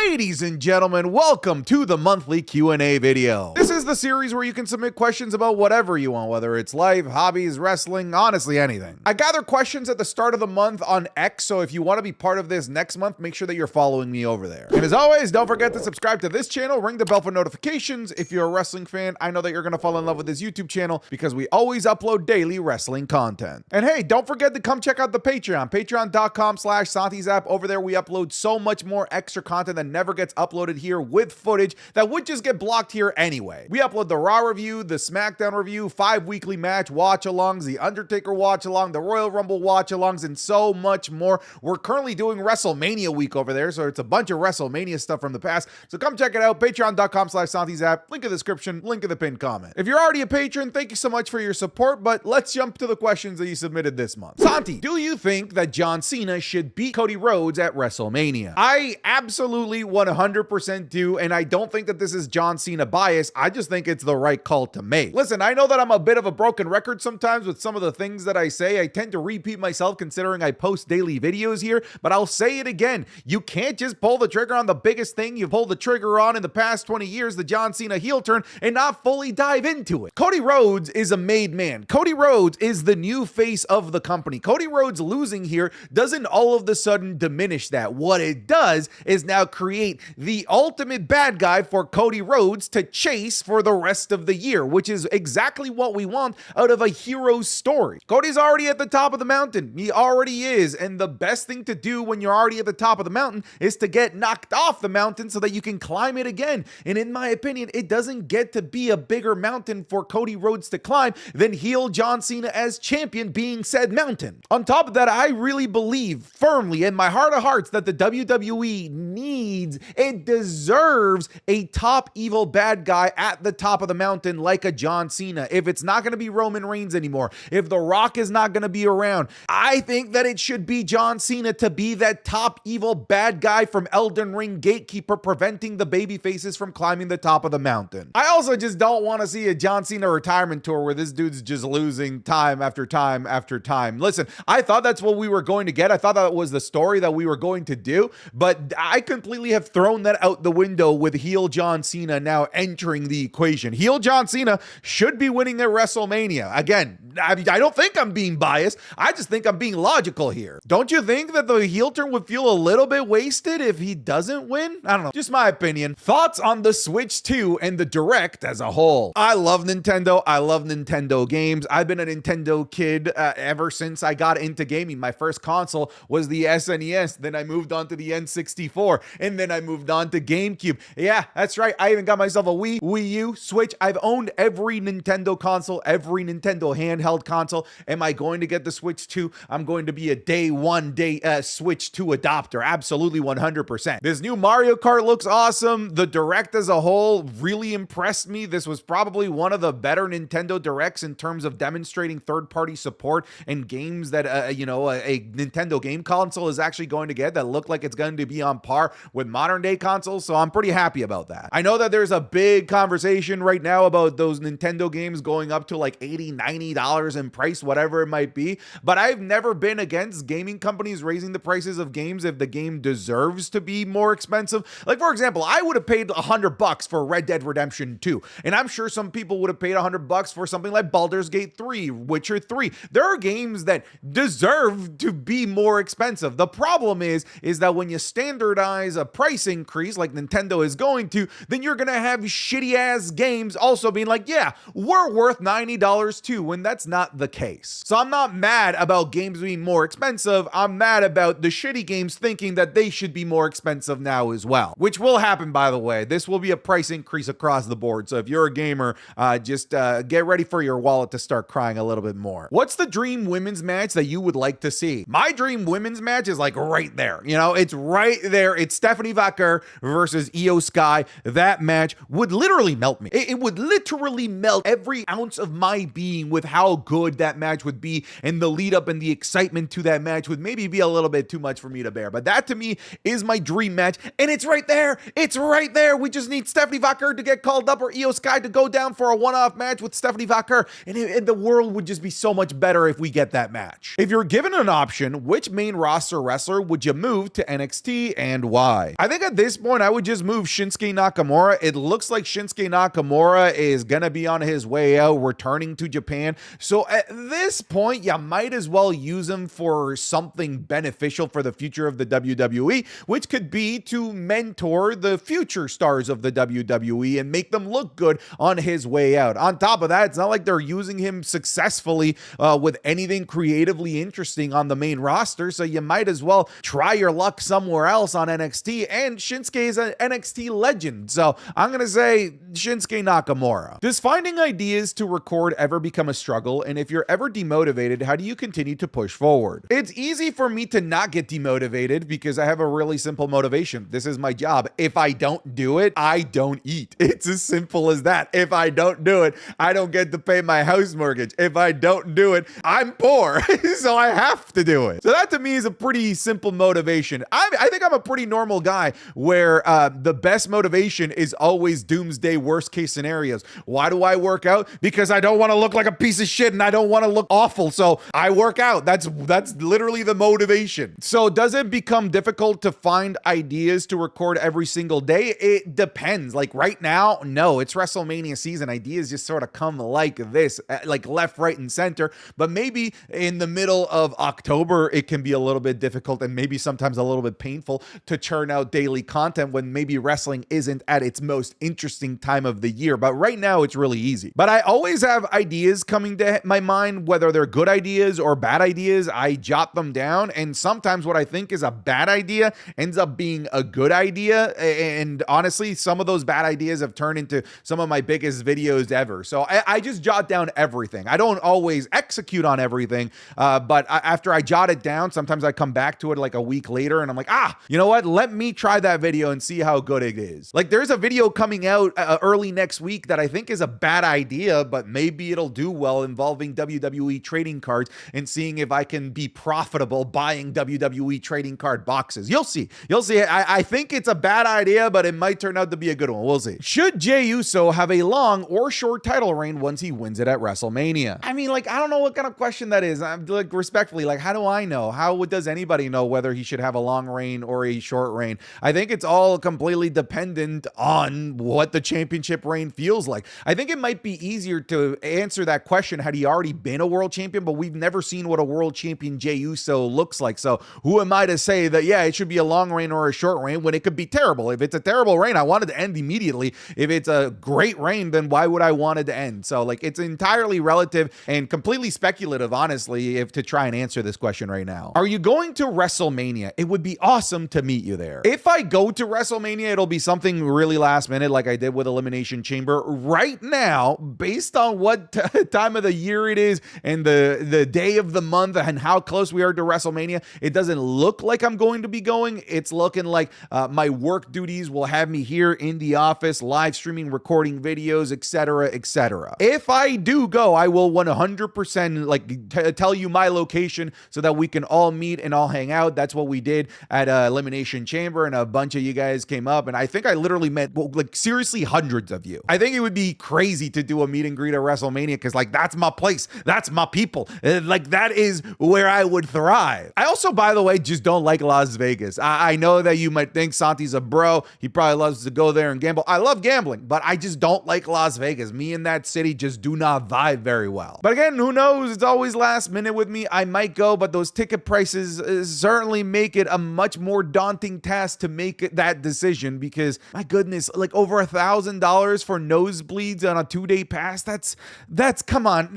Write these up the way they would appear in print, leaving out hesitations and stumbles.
Ladies and gentlemen, welcome to the monthly Q&A video. This is the series where you can submit questions about whatever you want, whether it's life, hobbies, wrestling, honestly anything. I gather questions at the start of the month on X, so if you want to be part of this next month, make sure that you're following me over there. And as always, don't forget to subscribe to this channel, ring the bell for notifications. If you're a wrestling fan, I know that you're going to fall in love with this YouTube channel because we always upload daily wrestling content. And hey, don't forget to come check out the Patreon, patreon.com/SantiZap. Over there, we upload so much more extra content that never gets uploaded here with footage that would just get blocked here anyway. We upload the Raw review, the SmackDown review, 5 weekly match watch-alongs, the Undertaker watch-along, the Royal Rumble watch-alongs, and so much more. We're currently doing WrestleMania week over there, so it's a bunch of WrestleMania stuff from the past. So come check it out, patreon.com/SantiZap, link in the description, link in the pinned comment. If you're already a patron, thank you so much for your support, but let's jump to the questions that you submitted this month. Santi, do you think that John Cena should beat Cody Rhodes at WrestleMania? I absolutely 100% do, and I don't think that this is John Cena bias. I just think it's the right call to make. Listen, I know that I'm a bit of a broken record sometimes with some of the things that I say. I tend to repeat myself considering I post daily videos here, but I'll say it again. You can't just pull the trigger on the biggest thing you've pulled the trigger on in the past 20 years, the John Cena heel turn, and not fully dive into it. Cody Rhodes is a made man. Cody Rhodes is the new face of the company. Cody Rhodes losing here doesn't all of a sudden diminish that. What it does is now create the ultimate bad guy for Cody Rhodes to chase for the rest of the year, which is exactly what we want out of a hero story. Cody's already at the top of the mountain. He already is. And the best thing to do when you're already at the top of the mountain is to get knocked off the mountain so that you can climb it again. And in my opinion, it doesn't get to be a bigger mountain for Cody Rhodes to climb than heel John Cena as champion being said mountain. On top of that, I really believe firmly in my heart of hearts that the WWE needs, it deserves a top evil bad guy at the top of the mountain like a John Cena. If it's not going to be Roman Reigns anymore, if The Rock is not going to be around, I think that it should be John Cena to be that top evil bad guy from Elden Ring gatekeeper preventing the baby faces from climbing the top of the mountain. I also just don't want to see a John Cena retirement tour where this dude's just losing time after time after time. Listen, I thought that's what we were going to get. I thought that was the story that we were going to do, but I completely have thrown that out the window with heel John Cena now entering the equation. Heel John Cena should be winning at WrestleMania. Again, I don't think I'm being biased. I just think I'm being logical here. Don't you think that the heel turn would feel a little bit wasted if he doesn't win? I don't know. Just my opinion. Thoughts on the Switch 2 and the Direct as a whole? I love Nintendo. I love Nintendo games. I've been a Nintendo kid ever since I got into gaming. My first console was the SNES. Then I moved on to the N64. And then I moved on to GameCube. Yeah, that's right. I even got myself a Wii U, Switch. I've owned every Nintendo console, every Nintendo handheld console. Am I going to get the Switch 2? I'm going to be a day Switch 2 adopter. Absolutely 100%. This new Mario Kart looks awesome. The Direct as a whole really impressed me. This was probably one of the better Nintendo Directs in terms of demonstrating third-party support and games that, a Nintendo game console is actually going to get that look like it's going to be on par with modern day consoles. So I'm pretty happy about that. I know that there's a big conversation right now about those Nintendo games going up to like $80, $90 in price, whatever it might be. But I've never been against gaming companies raising the prices of games if the game deserves to be more expensive. Like, for example, I would have paid $100 for Red Dead Redemption 2. And I'm sure some people would have paid $100 for something like Baldur's Gate 3, Witcher 3. There are games that deserve to be more expensive. The problem is that when you standardize a price increase like Nintendo is going to, then you're going to have shitty ass games also being like, yeah, we're worth $90 too, when that's not the case. So I'm not mad about games being more expensive. I'm mad about the shitty games thinking that they should be more expensive now as well, which will happen, by the way. This will be a price increase across the board. So if you're a gamer, just get ready for your wallet to start crying a little bit more. What's the dream women's match that you would like to see? My dream women's match is like right there. You know, it's right there. It's Stephanie Vaquer versus Io Sky. That match would literally melt melt me. It would literally melt every ounce of my being with how good that match would be, and the lead up and the excitement to that match would maybe be a little bit too much for me to bear. But that to me is my dream match, and it's right there. It's right there. We just need Stephanie Vaquer to get called up, or Io Sky to go down for a one-off match with Stephanie Vaquer, and the world would just be so much better if we get that match. If you're given an option, which main roster wrestler would you move to NXT and why? I think at this point I would just move Shinsuke Nakamura. It looks like Shinsuke Nakamura is gonna be on his way out, returning to Japan. So at this point, you might as well use him for something beneficial for the future of the WWE, which could be to mentor the future stars of the WWE and make them look good on his way out. On top of that, it's not like they're using him successfully with anything creatively interesting on the main roster, so you might as well try your luck somewhere else on NXT, and Shinsuke is an NXT legend, so I'm gonna say Shinsuke Nakamura. Does finding ideas to record ever become a struggle, and if you're ever demotivated, how do you continue to push forward? It's easy for me to not get demotivated because I have a really simple motivation. This is my job. If I don't do it, I don't eat. It's as simple as that. If I don't do it, I don't get to pay my house mortgage. If I don't do it, I'm poor. So I have to do it. So that to me is a pretty simple motivation. I think I'm a pretty normal guy where the best motivation is always doomsday worst case scenarios. Why do I work out? Because I don't want to look like a piece of shit and I don't want to look awful. So I work out. That's literally the motivation. So does it become difficult to find ideas to record every single day? It depends. Like right now, no, it's WrestleMania season. Ideas just sort of come like this, like left, right, and center. But maybe in the middle of October, it can be a little bit difficult and maybe sometimes a little bit painful to churn out daily content when maybe wrestling isn't at its most interesting time of the year. But right now, it's really easy. But I always have ideas coming to my mind, whether they're good ideas or bad ideas. I jot them down, and sometimes what I think is a bad idea ends up being a good idea. And honestly, some of those bad ideas have turned into some of my biggest videos ever. So I just jot down everything. I don't always execute on everything, but after I jot it down, sometimes I come back to it like a week later and I'm like, you know what? Let me try that video and see how good it is. Like there's a video coming out early next week that I think is a bad idea, but maybe it'll do well, involving WWE trading cards and seeing if I can be profitable buying WWE trading card boxes. You'll see. You'll see. I think it's a bad idea, but it might turn out to be a good one. We'll see. Should Jey Uso have a long or short title reign once he wins it at WrestleMania? I mean, like, I don't know what kind of question that is. I'm like, respectfully, like, how do I know? How does anybody know whether he should have a long reign or a short reign? I think it's all completely dependent on what the championship reign feels like. I think it might be easier to answer that question had he already been a world champion, but we've never seen what a world champion Jey Uso looks like. So who am I to say that, yeah, it should be a long reign or a short reign when it could be terrible? If it's a terrible reign, I want it to end immediately. If it's a great reign, then why would I want it to end? So like, it's entirely relative and completely speculative, honestly, if to try and answer this question right now. Are you going to WrestleMania? It would be awesome to meet you there. If I go to WrestleMania, it'll be something really last minute like I did with Elimination Chamber. Right now, based on what time of the year it is and the day of the month and how close we are to WrestleMania, it doesn't look like I'm going to be going. It's looking like my work duties will have me here in the office, live streaming, recording videos, etc., etc. If I do go, I will 100% like tell you my location so that we can all meet and all hang out. That's what we did at Elimination Chamber, and a bunch of you guys came up, and I think I literally met, well, like seriously, hundreds of you. I think it would be crazy to do a meet and greet at WrestleMania because like that's my place, that's my people, like that is where I would thrive. I also, by the way, just don't like Las Vegas. I know that you might think Santi's a bro. He probably loves to go there and gamble. I love gambling, but I just don't like Las Vegas. Me and that city just do not vibe very well. But again, who knows? It's always last minute with me. I might go, but those ticket prices certainly make it a much more daunting task to make that decision because my goodness, like over $1,000 for nosebleeds on a 2-day pass. That's come on.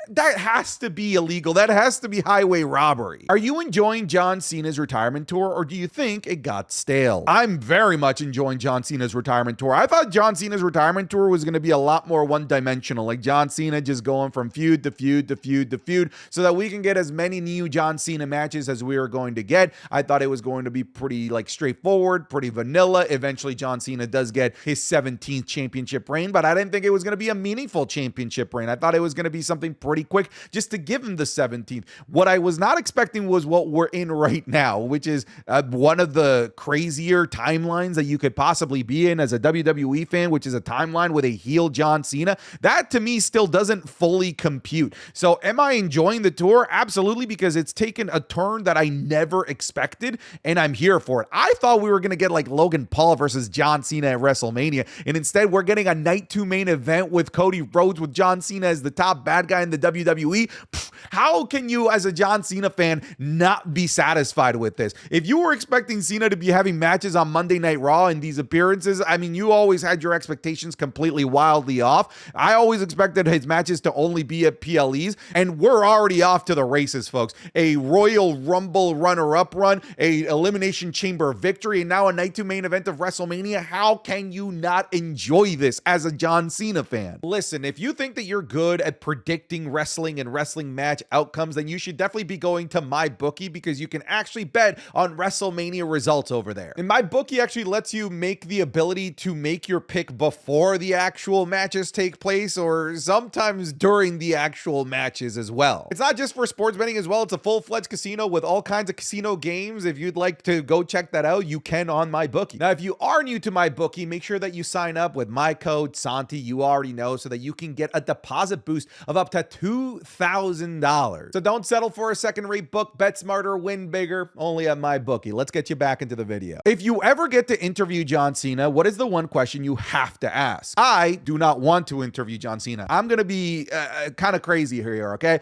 That has to be illegal. That has to be highway robbery. Are you enjoying John Cena's retirement tour, or do you think it got stale? I'm very much enjoying John Cena's retirement tour. I thought John Cena's retirement tour was going to be a lot more one-dimensional, like John Cena just going from feud to feud to feud to feud so that we can get as many new John Cena matches as we are going to get. I thought it was going to be pretty like straightforward, pretty vanilla. Eventually, John Cena does get his 17th championship reign, but I didn't think it was going to be a meaningful championship reign. I thought it was going to be something pretty quick just to give him the 17th. What I was not expecting was what we're in right now, which is one of the crazier timelines that you could possibly be in as a WWE fan, which is a timeline with a heel John Cena. That to me still doesn't fully compute. So am I enjoying the tour? Absolutely, because it's taken a turn that I never expected, and I'm here for it. I thought we were going to get like Logan Paul versus John Cena at WrestleMania, and instead we're getting a night 2 main event with Cody Rhodes with John Cena as the top bad guy in the WWE. How can you, as a John Cena fan, not be satisfied with this? If you were expecting Cena to be having matches on Monday Night Raw in these appearances, I mean, you always had your expectations completely wildly off. I always expected his matches to only be at PLEs, and we're already off to the races, folks. A Royal Rumble runner-up run, a Elimination Chamber victory, and now a night 2 main event of WrestleMania. How can you not enjoy this as a John Cena fan? Listen, if you think that you're good at predicting wrestling and wrestling match outcomes, then you should definitely be going to MyBookie, because you can actually bet on WrestleMania results over there. And MyBookie actually lets you make the ability to make your pick before the actual matches take place, or sometimes during the actual matches as well. It's not just for sports betting as well. It's a full-fledged casino with all kinds of casino games. If you'd like to go check that out, you can on MyBookie. Now, if you are new to MyBookie, make sure that you sign up with my code Santi, you already know, so that you can get a deposit boost of up to $2,000. So don't settle for a second-rate book. Bet smarter, win bigger, only at MyBookie. Let's get you back into the video. If you ever get to interview John Cena, what is the one question you have to ask? I do not want to interview John Cena. I'm going to be kind of crazy here, okay?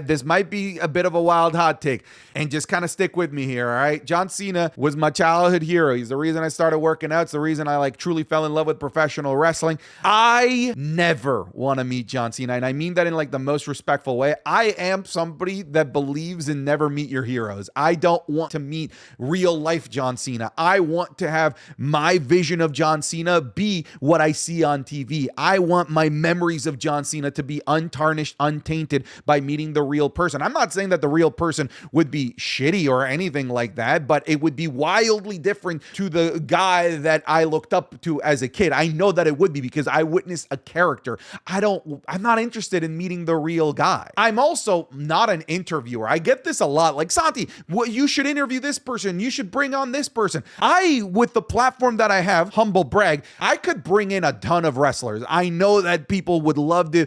This might be a bit of a wild hot take, and just kind of stick with me here, all right? John Cena was my childhood hero. He's the reason I started working out. It's the reason I truly fell in love with professional wrestling. I never want to meet John Cena, and I mean that in the most respectful way. I am somebody that believes in never meet your heroes. I don't want to meet real life John Cena. I want to have my vision of John Cena be what I see on TV. I want my memories of John Cena to be untarnished, untainted by meeting the real person. I'm not saying that the real person would be shitty or anything like that, but it would be wildly different to the guy that I looked up to as a kid. I know that it would be, because I witnessed a character. I'm not interested in meeting the real guy. I'm also not an interviewer. I get this a lot. Like, Santi, you should interview this person. You should bring on this person. With the platform that I have, humble brag, I could bring in a ton of wrestlers. I know that people would love to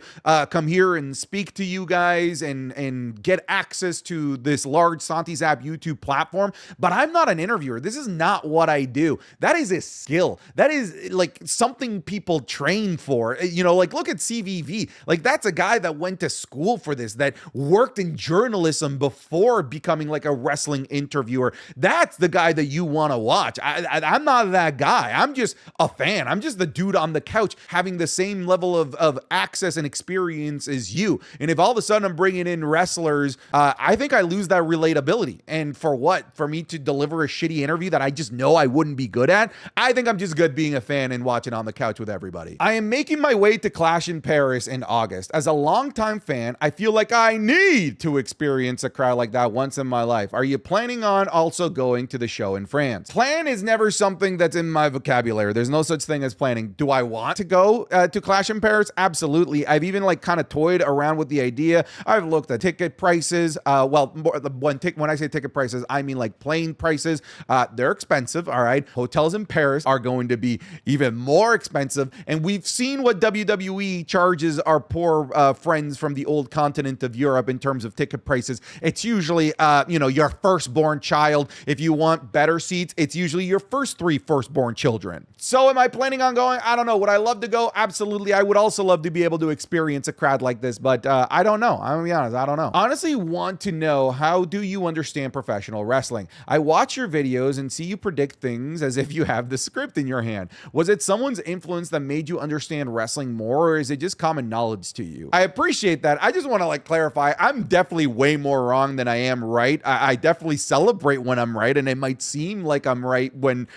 come here and speak to you guys and get access to this large Santi's app YouTube platform, but I'm not an interviewer. This is not what I do. That is a skill. That is something people train for. Look at CVV. That's a guy that went to school for this, that worked in journalism before becoming a wrestling interviewer. That's the guy that you want to watch. I'm not that guy. I'm just a fan. I'm just the dude on the couch having the same level of access and experience as you. And if all of a sudden I'm bringing in wrestlers, I think I lose that relatability. And for what? For me to deliver a shitty interview that I just know I wouldn't be good at? I think I'm just good being a fan and watching on the couch with everybody. I am making my way to Clash in Paris in August. As a longtime fan, I feel like I need to experience a crowd like that once in my life. Are you planning on also going to the show in France? Plan is never something that's in my vocabulary. There's no such thing as planning. Do I want to go to Clash in Paris? Absolutely. I've even kind of toyed around with the idea. I've looked at ticket prices. When I say ticket prices, I mean plane prices. They're expensive. All right. Hotels in Paris are going to be even more expensive. And we've seen what WWE charges our poor friends from the old continent of Europe in terms of ticket prices. It's usually, your firstborn child. If you want better seats, it's usually your first 3 firstborn children. So am I planning on going? I don't know. Would I love to go? Absolutely. I would also love to be able to experience a crowd like this, but I don't know. I'm gonna be honest. I don't know. Honestly, want to know, how do you understand professional wrestling? I watch your videos and see you predict things as if you have the script in your hand. Was it someone's influence that made you understand wrestling more, or is it just common knowledge to you? I appreciate that. I just want to clarify. I'm definitely way more wrong than I am right. I definitely celebrate when I'm right, and it might seem like I'm right when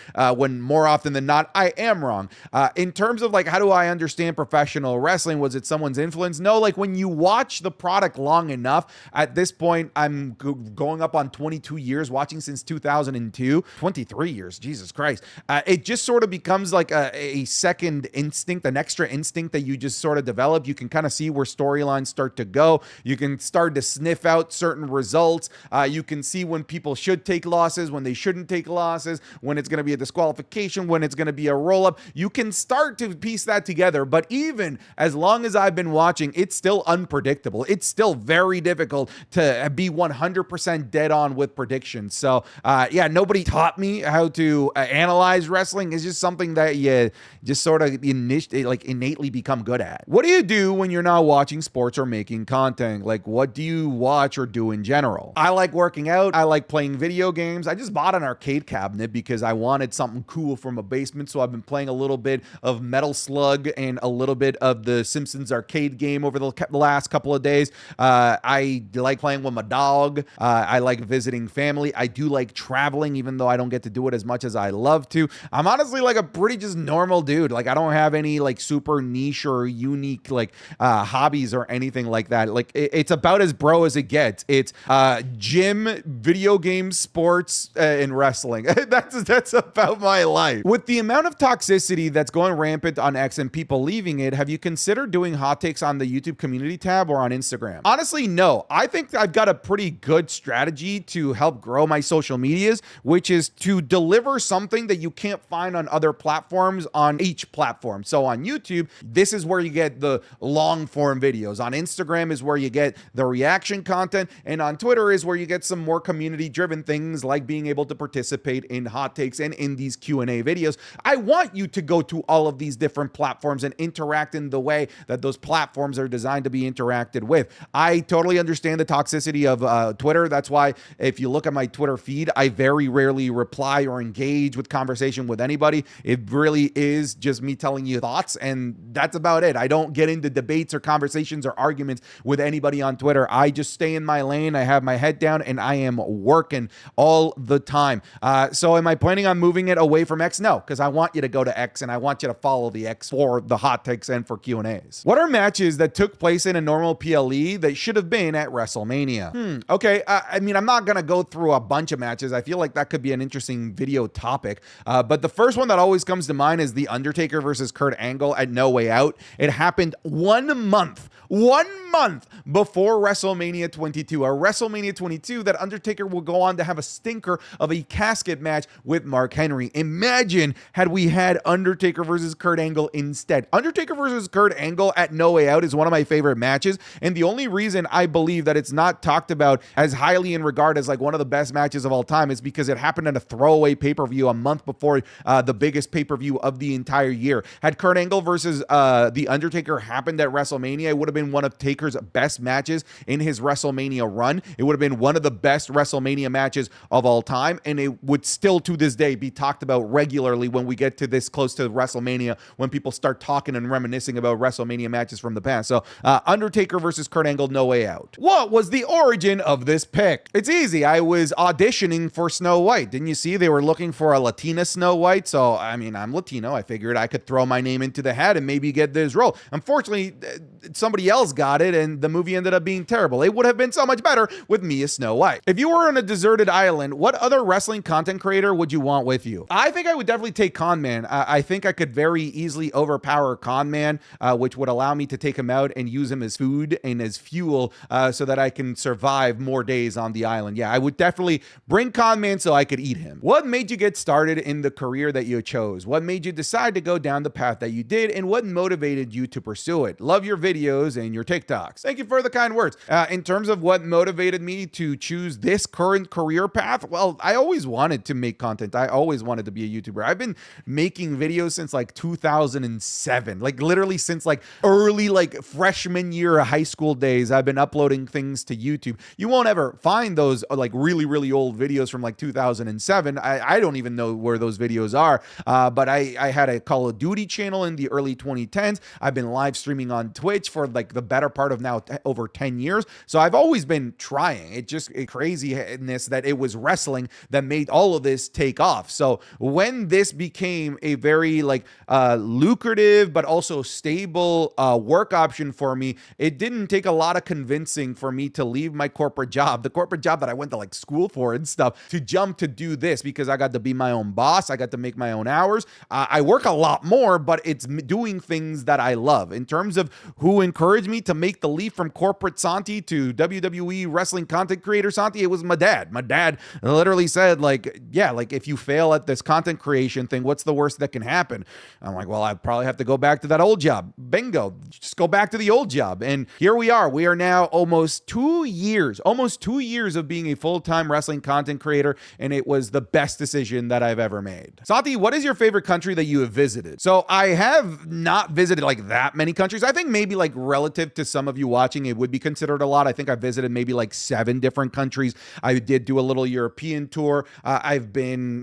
more often than not I am wrong. In terms of how do I understand professional wrestling? Was it someone's influence? No, when you watch the product long enough, at this point, I'm going up on 22 years, watching since 2002, 23 years, Jesus Christ. It just sort of becomes a second instinct, an extra instinct that you just sort of develop. You can kind of see where storylines start to go. You can start to sniff out certain results. You can see when people should take losses, when they shouldn't take losses, when it's going to be a disqualification, when it's going to be a roll-up. You can start to piece that together, but even as long as I've been watching, it's still unpredictable. It's still very difficult to be 100% dead on with predictions. So yeah, nobody taught me how to analyze wrestling. It's just something that you just sort of innately become good at. What do you do when you're not watching sports or making content? Like, what do you watch or do in general? I like working out. I like playing video games. I just bought an arcade cabinet because I wanted something cool from a basement. So I've been playing a little bit of Metal Slug and a little bit of the Simpsons arcade game over the last couple of days. I like playing with my dog. I like visiting family. I do like traveling, even though I don't get to do it as much as I love to. I'm honestly like a pretty just normal dude. Like, I don't have any like super niche or unique like hobbies or anything like that. Like, it's about as bro as it gets. It's gym, video games, sports, and wrestling. That's about my life. With the amount of toxicity that's going rampant on X and people leaving it, have you considered doing hot takes on the YouTube community tab or on Instagram? Honestly, no. I think I've got a pretty good strategy to help grow my social medias, which is to deliver something that you can't find on other platforms on each platform. So on YouTube, this is where you get the long form videos. On Instagram is where you get the reaction content. And on Twitter is where you get some more community driven things like being able to participate in hot takes and in these Q&A videos. I want you to go to all of these different platforms and interact in the way that those platforms are designed to be interacted with. I totally understand the toxicity of Twitter. That's why if you look at my Twitter feed, I very rarely reply or engage with conversation with anybody. It really is just me telling you thoughts, and that's about it. I don't get into debates or conversations or arguments with anybody on Twitter. I just stay in my lane. I have my head down and I am working all the time. So am I planning on moving it away from X? No, because I want you to go to X and I want you to follow the X for the hot takes and for Q&As. What are matches that took place in a normal PLE that should have been at WrestleMania? Okay. I mean, I'm not going to go through a bunch of matches. I feel like that could be an interesting video topic. But the first one that always comes to mind is The Undertaker versus Kurt Angle at No Way Out. It happened 1 month before WrestleMania 22. A WrestleMania 22 that Undertaker will go on to have a stinker of a casket match with Mark Henry. Imagine had we had Undertaker versus Kurt Angle instead. Undertaker versus Kurt Angle at No Way Out is one of my favorite matches, and the only reason I believe that it's not talked about as highly in regard as like one of the best matches of all time is because it happened at a throwaway pay-per-view a month before the biggest pay-per-view of the entire year. Had Kurt Angle versus The Undertaker happened at WrestleMania, it would have been one of Taker's best matches in his WrestleMania run. It would have been one of the best WrestleMania matches of all time, and it would still to this day be talked about regularly when we get to this close to WrestleMania, when people start talking and reminiscing about WrestleMania matches from the past. So Undertaker versus Kurt Angle, No Way Out. What was the origin of this pick? It's easy. I was auditioning for Snow White. Didn't you see they were looking for a Latina Snow White? So, I mean, I'm Latino. I figured I could throw my name into the hat and maybe get this role. Unfortunately, somebody else got it and the movie ended up being terrible. It would have been so much better with me as Snow White. If you were on a deserted island, what other wrestling content creator would you want with you? I think I would definitely take Con Man. I think I could very easily overpower Con Man, which would allow me to take him out and use him as food and as fuel so that I can survive more days on the island. Yeah, I would definitely bring Con Man so I could eat him. What made you get started in the career that you chose? What made you decide to go down the path that you did, and what motivated you to pursue it? Love your videos and your TikToks. Thank you for the kind words. In terms of what motivated me to choose this current career path, well, I always wanted to make content. I always wanted to be a YouTuber. I've been making videos since like 2007, like literally since like early like freshman year of high school days. I've been uploading things to YouTube. You won't ever find those like really, really old videos from like 2007. I don't even know where those videos are, but I had a Call of Duty channel in the early 2010s. I've been live streaming on Twitch for like the better part of now over 10 years. So I've always been trying. It's just a craziness that it was wrestling that made all of this take off. So when this became a very like lucrative but also stable work option for me, it didn't take a lot of convincing for me to leave my corporate job, the corporate job that I went to like school for and stuff, to jump to do this, because I got to be my own boss. I got to make my own hours. I work a lot more, but it's doing things that I love. In terms of who encouraged me to make the leap from corporate Santi to WWE wrestling content creator Santi, it was my dad. My dad literally said, like, yeah, like if you fail at this content creation thing, what's the worst that can happen? I'm like, well, I probably have to go back to that old job. Bingo, just go back to the old job. And here we are. We are now almost 2 years of being a full-time wrestling content creator, and it was the best decision that I've ever made. Santi, what is your favorite country that you have visited? So I have not visited like that many countries. I think maybe like relative to some of you watching, it would be considered a lot. I think I visited maybe like 7 different countries. I did do a little European tour. I've been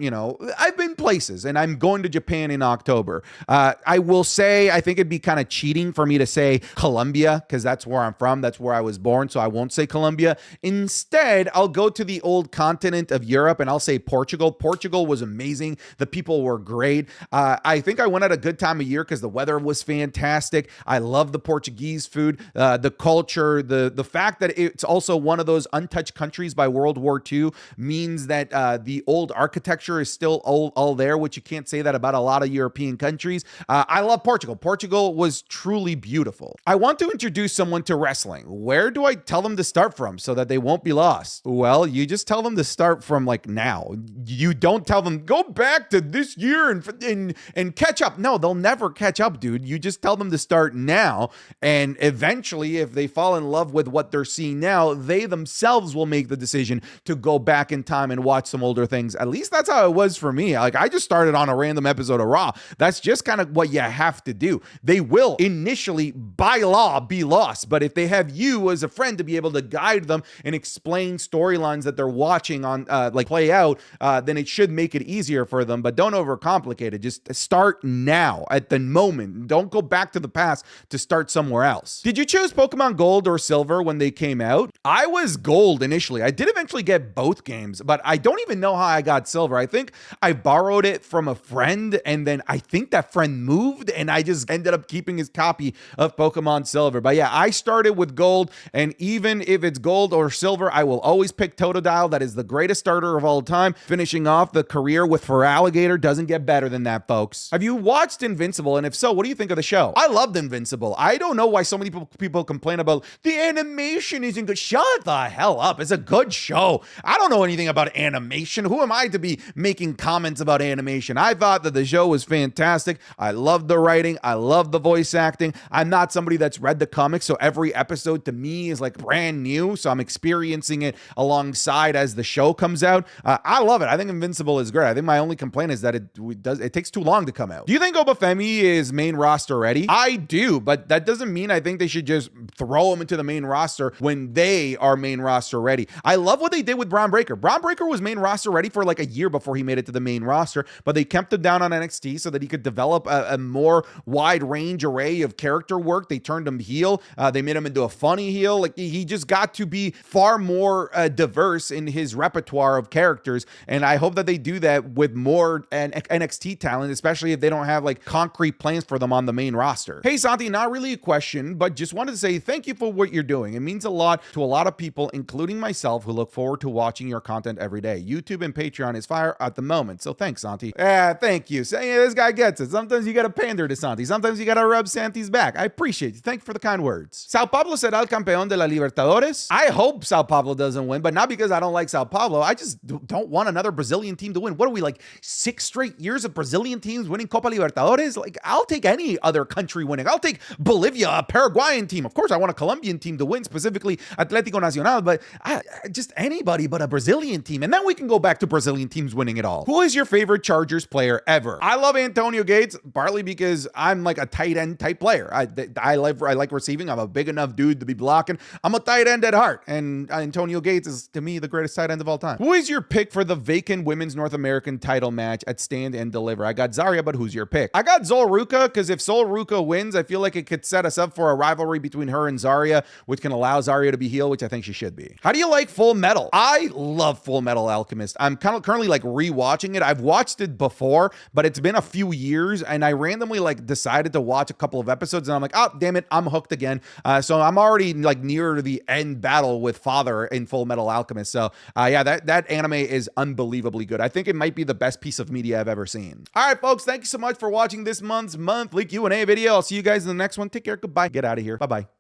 places, and I'm going to Japan in October. I will say, I think it'd be kind of cheating for me to say Colombia, because that's where I'm from. That's where I was born. So I won't say Colombia. Instead, I'll go to the old continent of Europe and I'll say Portugal. Portugal was amazing. The people were great. I think I went at a good time of year because the weather was fantastic. I love the Portuguese food, the culture, the fact that it's also one of those untouched countries by World War II means that the old architecture is still all there, which you can't say that about a lot of European countries. I love Portugal. Portugal was truly beautiful. I want to introduce someone to wrestling. Where do I tell them to start from so that they won't be lost? Well, you just tell them to start from like now. You don't tell them, go back to this year and catch up. No, they'll never catch up, dude. You just tell them to start now. And eventually, if they fall in love with what they're seeing now, they themselves will make the decision to go back in time and watch some older things. At least that's how it was for me. Like, I just started on a random episode of Raw. That's just kind of what you have to do. They will initially, by law, be lost. But if they have you as a friend to be able to guide them and explain storylines that they're watching on like play out, then it should make it easier for them. But don't overcomplicate it. Just start now at the moment. Don't go back to the past to start somewhere else. Did you choose Pokemon Gold or Silver when they came out? I was Gold initially. I did eventually get both games, but I don't even know how I got Silver. I think I borrowed it from a friend, and then I think that friend moved, and I just ended up keeping his copy of Pokemon Silver. But yeah, I started with Gold, and even if it's Gold or Silver, I will always pick Totodile. That is the greatest starter of all time. Finishing off the career with Feraligatr doesn't get better than that, folks. Have you watched Invincible? And if so, what do you think of the show? I loved Invincible. I don't know why so many people complain about the animation isn't good. Shut the hell up. It's a good show. I don't know anything about animation. Who am I to be making comments about animation? I thought that the show was fantastic. I loved the writing. I love the voice acting. I'm not somebody that's read the comics, so every episode to me is like brand new, so I'm experiencing it alongside as the show comes out. I love it. I think Invincible is great. I think my only complaint is that it takes too long to come out. Do you think Oba Femi is main roster ready? I do, but that doesn't mean I think they should just throw him into the main roster when they are main roster ready. I love what they did with Braun Breaker. Braun Breaker was main roster ready for like a year before he made it to the main roster, but they kept him down on NXT so that he could develop a more wide range array of character work. They turned him heel. They made him into a funny heel. Like, he just got to be far more diverse in his repertoire of characters, and I hope that they do that with more NXT talent, especially if they don't have like concrete plans for them on the main roster. Hey Santi, not really a question, but just wanted to say thank you for what you're doing. It means a lot to a lot of people, including myself, who look forward to watching your content every day. YouTube and Patreon is fire at the moment, so thanks, Santi. Thank you. So, yeah, this guy gets it. Sometimes you gotta pander to Santi. Sometimes you gotta rub Santi's back. I appreciate you. Thank you for the kind words. Sao Paulo será el campeón de la Libertadores? I hope Sao Paulo doesn't win, but not because I don't like Sao Paulo. I just don't want another Brazilian team to win. What are we, like 6 straight years of Brazilian teams winning Copa Libertadores? Like, I'll take any other country winning. I'll take Bolivia, a Paraguayan team. Of course, I want a Colombian team to win, specifically Atlético Nacional, but just anybody but a Brazilian team. And then we can go back to Brazilian teams winning it all. Who is your favorite Chargers player ever? I love Antonio Gates, partly because I'm like a tight end type player. I like receiving. I'm a big enough dude to be blocking. I'm a tight end at heart, and Antonio Gates is, to me, the greatest tight end of all time. Who is your pick for the vacant women's North American title match at Stand and Deliver? I got Zarya, but who's your pick? I got Sol Ruca, because if Sol Ruca wins, I feel like it could set us up for a rivalry between her and Zarya, which can allow Zarya to be heel, which I think she should be. How do you like Full Metal? I love Fullmetal Alchemist. I'm currently like rewatching it. I've watched it before, but it's been a few years, and I randomly like decided to watch a couple of episodes, and I'm like, oh, damn it, I'm hooked again. So I'm already like near the end battle with Father in Fullmetal Alchemist. So yeah, that anime is unbelievably good. I think it might be the best piece of media I've ever seen. All right, folks, thanks so much for watching this month's monthly Q&A video. I'll see you guys in the next one. Take care. Goodbye. Get out of here. Bye-bye.